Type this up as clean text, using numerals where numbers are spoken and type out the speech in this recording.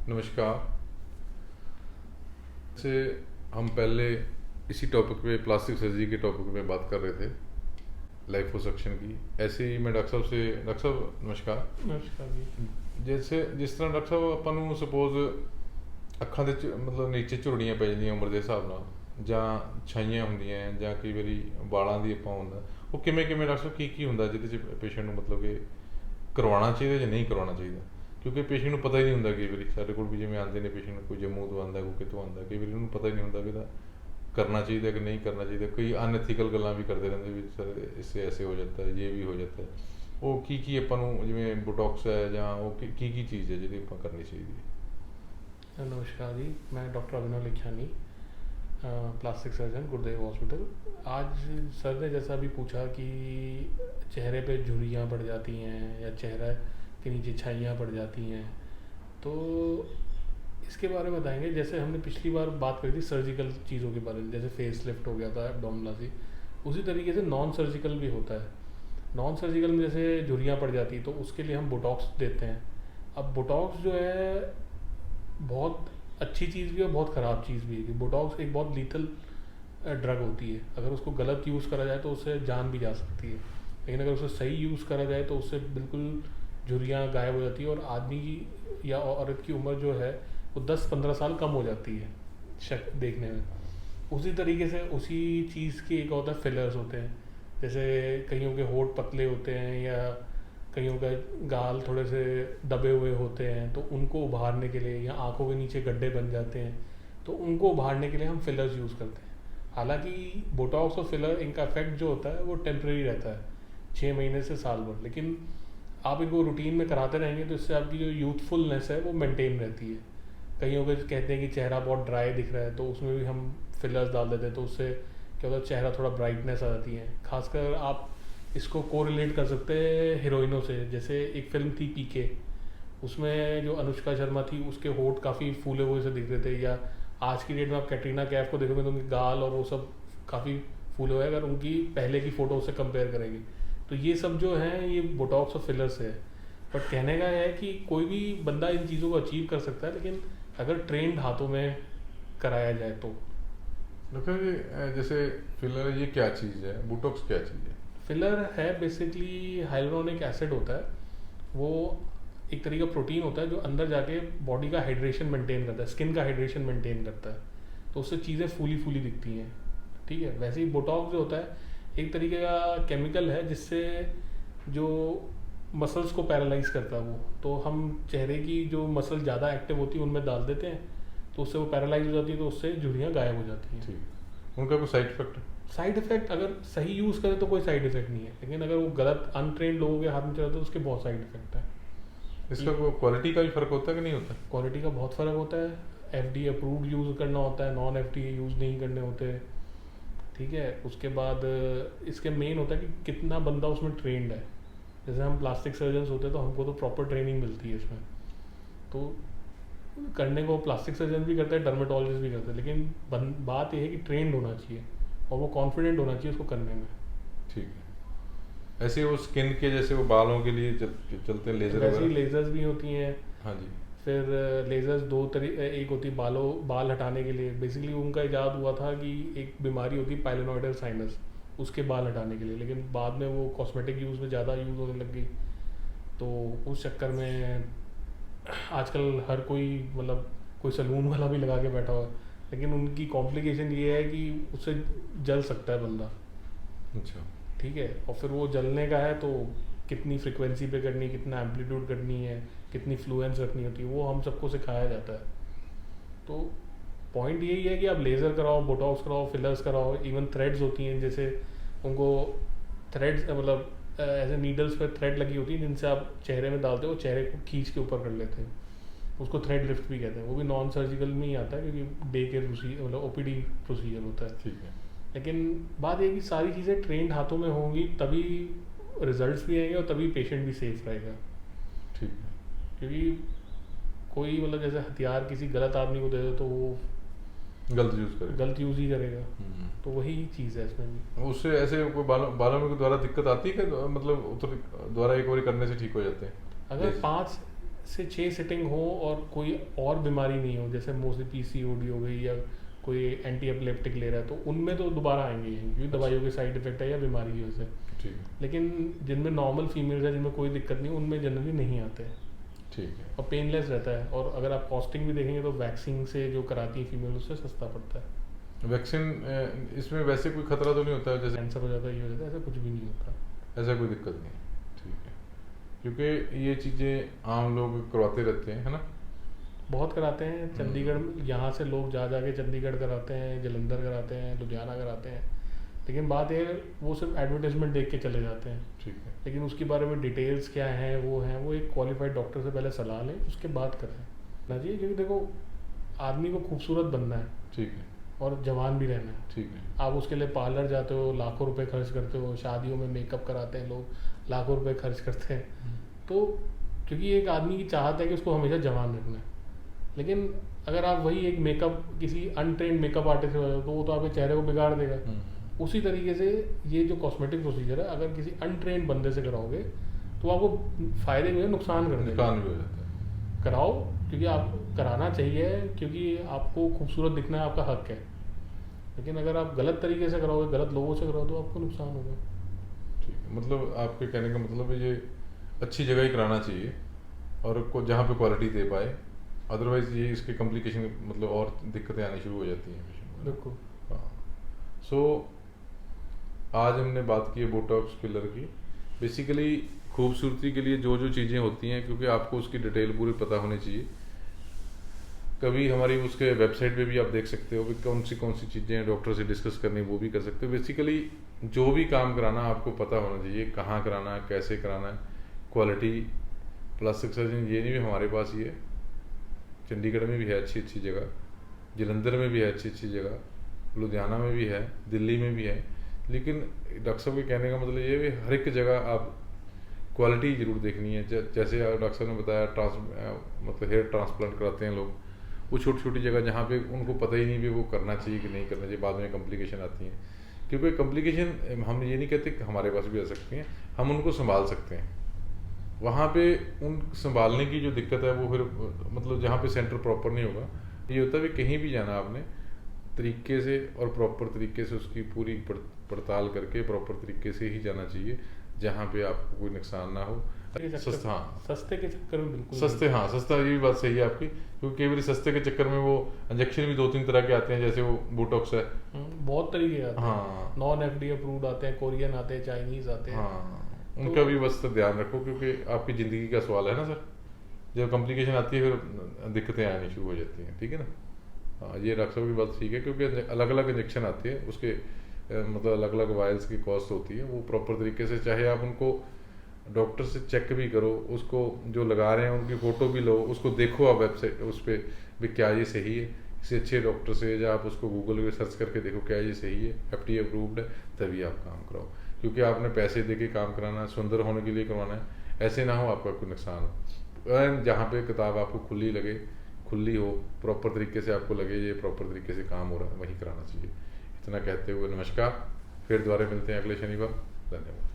नमस्कार। से हम पहले इसी टॉपिक पे प्लास्टिक सर्जरी के टॉपिक पे बात कर रहे थे, लाइपोसक्शन की। ऐसे ही मैं डॉक्टर साहब से, डॉक्टर साहब नमस्कार। नमस्कार जी। जैसे जिस तरह डॉक्टर साहब ਆਪਾਂ ਨੂੰ ਸਪੋਜ਼ ਅੱਖਾਂ ਦੇ ਮਤਲਬ ਨੀਚੇ ਝੁਰੜੀਆਂ ਪੈ ਜਾਂਦੀਆਂ ਉਮਰ ਦੇ ਹਿਸਾਬ ਨਾਲ, ਜਾਂ ਛਾਈਆਂ ਹੁੰਦੀਆਂ, ਜਾਂ ਕਈ ਵਾਰੀ ਵਾਲਾਂ ਦੀ ਆਪਾਂ ਹੁੰਦਾ, ਉਹ ਕਿਵੇਂ ਕਿਵੇਂ ਡਾਕਟਰ ਸਾਹਿਬ ਕੀ ਹੁੰਦਾ ਜਿਹਦੇ 'ਚ ਪੇਸ਼ੈਂਟ ਨੂੰ ਮਤਲਬ ਕਿ ਕਰਵਾਉਣਾ ਚਾਹੀਦਾ ਜਾਂ ਨਹੀਂ ਕਰਵਾਉਣਾ ਚਾਹੀਦਾ? ਕਿਉਂਕਿ ਪੇਸ਼ੈਂਟ ਨੂੰ ਪਤਾ ਹੀ ਨਹੀਂ ਹੁੰਦਾ। ਕਈ ਵਾਰੀ ਸਾਡੇ ਕੋਲ ਵੀ ਜਿਵੇਂ ਆਉਂਦੇ ਨੇ ਪੇਸ਼ੈਂਟ, ਕੋਈ ਜੰਮੂ ਤੋਂ ਆਉਂਦਾ, ਕੋਈ ਕਿਤੋਂ ਆਉਂਦਾ, ਕਈ ਵਾਰੀ ਉਹਨੂੰ ਪਤਾ ਹੀ ਨਹੀਂ ਹੁੰਦਾ ਵੀ ਇਹਦਾ करना चाहिए कि नहीं करना चाहिए। कोई अनएथिकल गल्लां भी करते रहते भी सर इससे ऐसे हो जाता है, ये भी हो जाता है। वो की ਆਪਾਂ ਨੂੰ ਜਿਵੇਂ ਬੋਟੌਕਸ ਹੈ ਜਾਂ ਉਹ ਕੀ ਚੀਜ਼ ਹੈ ਜਿਹੜੀ ਆਪਾਂ ਕਰਨੀ ਚਾਹੀਦੀ ਹੈ? नमस्कार जी, मैं डॉक्टर अभिनव लिखियानी, प्लास्टिक सर्जन, गुरुदेव हॉस्पिटल। आज सर ने जैसा भी पूछा कि चेहरे पे झुर्रियाँ पड़ जाती हैं या चेहरा के नीचे छाइयाँ पड़ जाती हैं, तो इसके बारे में बताएंगे। जैसे हमने पिछली बार बात करी थी सर्जिकल चीज़ों के बारे में, जैसे फेस लिफ्ट हो गया था, एब्डोमिनोप्लास्टी, उसी तरीके से नॉन सर्जिकल भी होता है। नॉन सर्जिकल में जैसे झुर्रियाँ पड़ जाती तो उसके लिए हम बोटॉक्स देते हैं। अब बोटॉक्स जो है बहुत अच्छी चीज़ भी है, बहुत ख़राब चीज़ भी है। बोटॉक्स एक बहुत लीथल ड्रग होती है। अगर उसको गलत यूज़ करा जाए तो उससे जान भी जा सकती है, लेकिन अगर उसे सही यूज़ करा जाए तो उससे बिल्कुल झुर्रियाँ गायब हो जाती है और आदमी की या औरत की उम्र जो है वो 10-15 साल कम हो जाती है शक देखने में। उसी तरीके से उसी चीज़ की एक होता है फिलर्स होते हैं। जैसे कईयों के होंठ पतले होते हैं या कईयों का गाल थोड़े से दबे हुए होते हैं, तो उनको उभारने के लिए, या आंखों के नीचे गड्ढे बन जाते हैं तो उनको उभारने के लिए हम फिलर्स यूज़ करते हैं। हालांकि बोटॉक्स और फिलर, इनका इफेक्ट जो होता है वो टेम्प्रेरी रहता है, 6 महीने से साल भर, लेकिन आप इनको रूटीन में कराते रहेंगे तो इससे आपकी जो यूथफुलनेस है वो मेंटेन रहती है। कईयों के कहते हैं कि चेहरा बहुत ड्राई दिख रहा है, तो उसमें भी हम फिलर्स डाल देते हैं, तो उससे क्या होता है, चेहरा थोड़ा ब्राइटनेस आ जाती है। खासकर आप इसको कोरिलेट कर सकते हैं हीरोइनों से। जैसे एक फिल्म थी पीके, उसमें जो अनुष्का शर्मा थी उसके होंठ काफ़ी फूले हुए से दिख रहे थे, या आज की डेट में आप कैटरीना कैफ को देखोगे तो उनके गाल और वो सब काफ़ी फूले हुए हैं अगर उनकी पहले की फ़ोटो से कंपेयर करेंगे। तो ये सब जो हैं ये बोटॉक्स और फिलर्स है। बट कहने का है कि कोई भी बंदा इन चीज़ों को अचीव कर सकता है, लेकिन अगर ट्रेंड हाथों में कराया जाए तो। डॉक्टर जी, जैसे फिलर ये क्या चीज़ है, बोटॉक्स क्या चीज़ है? फिलर है बेसिकली हाइलुरोनिक एसिड होता है। वो एक तरीका प्रोटीन होता है जो अंदर जाके बॉडी का हाइड्रेशन मेंटेन करता है, स्किन का हाइड्रेशन मेंटेन करता है, तो उससे चीज़ें फूली फूली दिखती हैं। ठीक है, वैसे ही बोटॉक्स जो होता है एक तरीके का केमिकल है जिससे जो मसल्स को पैरालाइज करता है वो, तो हम चेहरे की जो मसल ज़्यादा एक्टिव होती है उनमें डाल देते हैं, तो उससे वो पैरालाइज हो जाती है, तो उससे झुर्रियाँ गायब हो जाती हैं। ठीक, उनका कोई साइड इफेक्ट? साइड इफेक्ट अगर सही यूज़ करें तो कोई साइड इफेक्ट नहीं है, लेकिन अगर वो गलत अनट्रेंड लोगों के हाथ में चला तो उसके बहुत साइड इफेक्ट है। इसका क्वालिटी का भी फ़र्क होता है कि नहीं होता? क्वालिटी का बहुत फ़र्क होता है। FDA अप्रूव्ड यूज़ करना होता है, नॉन FDA यूज़ नहीं करने होते। ठीक है, उसके बाद इसके मेन होता है कि कितना बंदा उसमें ट्रेंड है। जैसे हम प्लास्टिक सर्जन्स होते हैं तो हमको तो प्रॉपर ट्रेनिंग मिलती है इसमें, तो करने को प्लास्टिक सर्जन भी करते हैं, डर्मेटोलॉजिस्ट भी करते हैं, लेकिन बात यह है कि ट्रेंड होना चाहिए और वो कॉन्फिडेंट होना चाहिए उसको करने में। ठीक है। ऐसे वो स्किन के जैसे वो बालों के लिए चलते हैं लेज़र, वैसे ही लेज़र्स भी होती हैं। हाँ जी। फिर लेज़र्स दो एक होती बाल हटाने के लिए। बेसिकली उनका इजाद हुआ था कि एक बीमारी होती है पाइलोनोइडल साइनस, उसके बाल हटाने के लिए, लेकिन बाद में वो कॉस्मेटिक यूज़ में ज़्यादा यूज़ होने लग गई, तो उस चक्कर में आजकल हर कोई मतलब कोई सलून वाला भी लगा के बैठा हुआ है, लेकिन उनकी कॉम्प्लिकेशन ये है कि उससे जल सकता है बंदा। अच्छा। ठीक है, और फिर वो जलने का है तो कितनी फ्रिक्वेंसी पे करनी है, कितना एम्पलीट्यूड करनी है, कितनी फ्लुएंस रखनी होती है, वो हम सबको सिखाया जाता है। तो पॉइंट यही है कि आप लेज़र कराओ, बोटॉक्स कराओ, फिलर्स कराओ, इवन थ्रेड्स होती हैं, जैसे उनको थ्रेड्स मतलब ऐसे नीडल्स पे थ्रेड लगी होती है जिनसे आप चेहरे में डालते हो, चेहरे को खींच के ऊपर कर लेते हैं, उसको थ्रेड लिफ्ट भी कहते हैं। वो भी नॉन सर्जिकल में ही आता है क्योंकि डे केयर प्रोसीजर मतलब OPD प्रोसीजर होता है। ठीक है, लेकिन बात ये कि सारी चीज़ें ट्रेंड हाथों में होंगी तभी रिजल्ट्स भी आएंगे और तभी पेशेंट भी सेफ रहेगा। ठीक है। क्योंकि कोई मतलब जैसे हथियार किसी गलत आदमी को दे दे तो वो गलत यूज़ ही करेगा, तो वही चीज़ है इसमें भी। उससे ऐसे कोई बालों में दोबारा दिक्कत आती है कि मतलब दोबारा एक बार करने से ठीक हो जाते हैं? अगर 5 से 6 सिटिंग हो और कोई और बीमारी नहीं हो, जैसे मोस्टली पीसीओडी हो गई या कोई एंटी एपिलेप्टिक ले रहा है, तो उनमें तो दोबारा आएंगे ही, क्योंकि दवाइयों के साइड इफेक्ट है या बीमारी की वजह से। ठीक है। लेकिन जिनमें नॉर्मल फीमेल्स है, जिनमें कोई दिक्कत नहीं, उनमें जनरली नहीं आते हैं ठीक है। और पेनलेस रहता है। और अगर आप कॉस्टिंग भी देखेंगे तो वैक्सीन से जो कराती है फीमेल, उससे सस्ता पड़ता है। वैक्सीन इसमें वैसे कोई खतरा तो नहीं होता है, जैसे कैंसर हो जाता है, ये हो जाता है, ऐसा कुछ भी नहीं होता। ऐसा कोई दिक्कत नहीं? ठीक है, क्योंकि ये चीज़ें आम लोग करवाते रहते हैं, है ना? बहुत कराते हैं चंडीगढ़, यहाँ से लोग जा के चंडीगढ़ कराते हैं, जलंधर कराते हैं, लुधियाना कराते हैं। लेकिन बात ये, वो सिर्फ एडवर्टाइजमेंट देख के चले जाते हैं। ठीक है। लेकिन उसके बारे में डिटेल्स क्या हैं, वो एक क्वालिफाइड डॉक्टर से पहले सलाह लें, उसके बाद करें ना जी। क्योंकि देखो, आदमी को खूबसूरत बनना है, ठीक है, और जवान भी रहना है। ठीक है। आप उसके लिए पार्लर जाते हो, लाखों रुपए खर्च करते हो, शादियों में मेकअप कराते हैं लोग, लाखों रुपए खर्च करते हैं। तो क्योंकि एक आदमी की चाहत है कि उसको हमेशा जवान रखना है। लेकिन अगर आप वही एक मेकअप किसी अनट्रेंड मेकअप आर्टिस्ट से हो, तो वो तो आपके चेहरे को बिगाड़ देगा। उसी तरीके से ये जो कॉस्मेटिक प्रोसीजर है, अगर किसी अनट्रेंड बंदे से कराओगे तो आपको फ़ायदे भी है, नुकसान कर देगा। नुकसान भी हो जाता है। कराओ, क्योंकि आप कराना चाहिए, क्योंकि आपको खूबसूरत दिखना है, आपका हक है। लेकिन अगर आप गलत तरीके से कराओगे, गलत लोगों से कराओ, तो आपको नुकसान होगा। ठीक है, मतलब आपके कहने का मतलब है ये अच्छी जगह ही कराना चाहिए, और को जहाँ पे क्वालिटी दे पाए। अदरवाइज ये इसके कॉम्प्लिकेशन मतलब और दिक्कतें आनी शुरू हो जाती हैं पेशेंट में। बिल्कुल। हाँ। सो आज हमने बात की है बोटॉक्स फिलर की। बेसिकली खूबसूरती के लिए जो जो चीज़ें होती हैं, क्योंकि आपको उसकी डिटेल पूरी पता होनी चाहिए। कभी हमारी उसके वेबसाइट पे भी आप देख सकते हो कि कौन सी चीज़ें डॉक्टर से डिस्कस करनी, वो भी कर सकते हो। बेसिकली जो भी काम कराना आपको पता होना चाहिए, कहाँ कराना है, कैसे कराना है, क्वालिटी। प्लास्टिक सर्जन ये नहीं भी हमारे पास ही है, चंडीगढ़ में भी है अच्छी अच्छी जगह, जलंधर में भी है अच्छी अच्छी जगह, लुधियाना में भी है, दिल्ली में भी है। लेकिन डॉक्टर साहब के कहने का मतलब ये भी हर एक जगह आप क्वालिटी ज़रूर देखनी है। जैसे डॉक्टर साहब ने बताया मतलब हेयर ट्रांसप्लांट कराते हैं लोग, वो छोटी छोटी जगह जहाँ पे उनको पता ही नहीं भी वो करना चाहिए कि नहीं करना चाहिए, बाद में कॉम्प्लिकेशन आती हैं। क्योंकि कॉम्प्लिकेशन हम ये नहीं कहते कि हमारे पास भी आ सकती हैं, हम उनको संभाल सकते हैं। वहाँ पे उन संभालने की जो दिक्कत है वो फिर मतलब जहाँ पे सेंटर प्रॉपर नहीं होगा, ये होता है कि कहीं भी जाना आपने तरीके से और प्रॉपर तरीके से उसकी पूरी पड़ताल करके प्रॉपर तरीके से ही जाना चाहिए, जहाँ पे आपको कोई नुकसान ना हो। सस्ता, हाँ, सस्ते के चक्कर में बिल्कुल सस्ते, हाँ सस्ता, ये भी बात सही है आपकी। क्योंकि कई बार सस्ते के चक्कर में वो इंजेक्शन भी 2-3 तरह के आते हैं, जैसे वो बोटॉक्स है, बहुत तरीके आते हैं। हाँ, नॉन एफडी अप्रूव्ड आते हैं, कोरियन आते हैं, चाइनीज आते हैं। हाँ, उनका भी बस ध्यान रखो, क्योंकि आपकी ज़िंदगी का सवाल है ना सर। जब कॉम्प्लिकेशन आती है फिर दिक्कतें आनी शुरू हो जाती हैं, ठीक है ना। हाँ, ये डॉक्टर साहब की बात ठीक है, क्योंकि अलग अलग इंजेक्शन आते हैं, उसके मतलब अलग अलग वायल्स की कॉस्ट होती है। वो प्रॉपर तरीके से, चाहे आप उनको डॉक्टर से चेक भी करो, उसको जो लगा रहे हैं उनकी फ़ोटो भी लो, उसको देखो आप वेबसाइट उस पर भी क्या ये सही है, किसी अच्छे डॉक्टर से, या आप उसको गूगल पे सर्च करके देखो क्या ये सही है, FDA अप्रूव्ड है, तभी आप काम कराओ। क्योंकि आपने पैसे दे के काम कराना है, सुंदर होने के लिए करवाना है, ऐसे ना हो आपका कोई नुकसान हो। जहाँ पे किताब आपको खुली लगे, खुली हो, प्रॉपर तरीके से आपको लगे ये प्रॉपर तरीके से काम हो रहा है, वहीं कराना चाहिए। इतना कहते हुए नमस्कार, फिर दोबारा मिलते हैं अगले शनिवार। धन्यवाद।